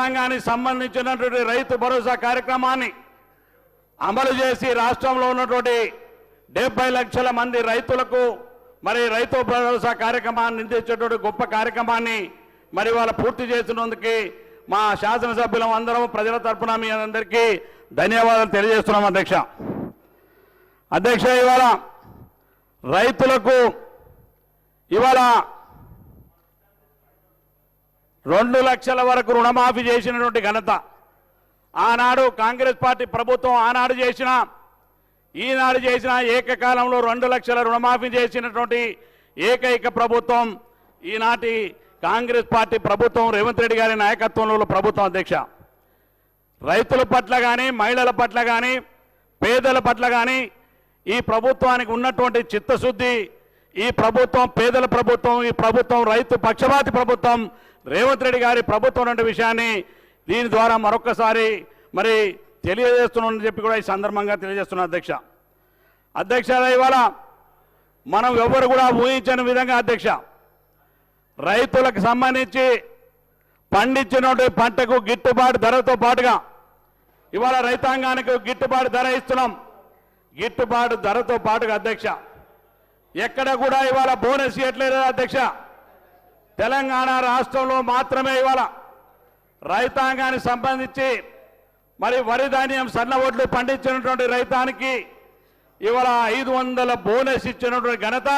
రైతాంగానికి సంబంధించినటువంటి రైతు భరోసా కార్యక్రమాన్ని అమలు చేసి రాష్ట్రంలో ఉన్నటువంటి 70 లక్షల మంది రైతులకు మరి రైతు భరోసా కార్యక్రమాన్ని అందించేటువంటి గొప్ప కార్యక్రమాన్ని మరి వాళ్ళ పూర్తి చేసినందుకు మా శాసనసభ్యులం అందరం ప్రజల తరఫున మీ అందరికీ ధన్యవాదాలు తెలియజేస్తున్నాం అధ్యక్ష. అధ్యక్ష, ఇవాళ రైతులకు ఇవాళ 2 లక్షల వరకు రుణమాఫీ చేసినటువంటి ఘనత ఆనాడు కాంగ్రెస్ పార్టీ ప్రభుత్వం ఆనాడు చేసిన ఈనాడు చేసిన ఏకకాలంలో 2 లక్షల రుణమాఫీ చేసినటువంటి ఏకైక ప్రభుత్వం ఈనాటి కాంగ్రెస్ పార్టీ ప్రభుత్వం, రేవంత్ రెడ్డి గారి నాయకత్వంలో ప్రభుత్వం అధ్యక్ష. రైతుల పట్ల కానీ, మహిళల పట్ల కానీ, పేదల పట్ల కానీ ఈ ప్రభుత్వానికి ఉన్నటువంటి చిత్తశుద్ధి, ఈ ప్రభుత్వం పేదల ప్రభుత్వం, ఈ ప్రభుత్వం రైతు పక్షపాతి ప్రభుత్వం, రేవంత్ రెడ్డి గారి ప్రభుత్వం అనే విషయాన్ని దీని ద్వారా మరొకసారి మరి తెలియజేస్తున్నానని చెప్పి కూడా ఈ సందర్భంగా తెలియజేస్తున్నాను అధ్యక్ష. అధ్యక్ష, ఇవాళ మనం ఎవరు కూడా ఊహించని విధంగా అధ్యక్ష రైతులకు సంబంధించి పండించినటువంటి పంటకు గిట్టుబాటు ధరతో పాటుగా ఇవాళ రైతాంగానికి గిట్టుబాటు ధర ఇస్తున్నాం. గిట్టుబాటు ధరతో పాటుగా అధ్యక్ష ఎక్కడ కూడా ఇవాళ బోనస్ ఇవ్వట్లేదు అధ్యక్ష. తెలంగాణ రాష్ట్రంలో మాత్రమే ఇవాళ రైతాంగానికి సంబంధించి మరి వరి ధాన్యం సన్న ఒడ్లు పండించినటువంటి రైతానికి ఇవాళ 500 బోనస్ ఇచ్చినటువంటి ఘనత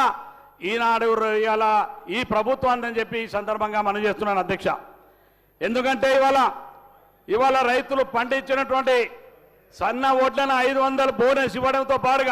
ఈనాడు ఇవాళ ఈ ప్రభుత్వాన్ని అని చెప్పి ఈ సందర్భంగా మనం చేస్తున్నాను అధ్యక్ష. ఎందుకంటే ఇవాళ రైతులు పండించినటువంటి సన్న ఓట్లను 500 బోనస్ ఇవ్వడంతో పాటుగా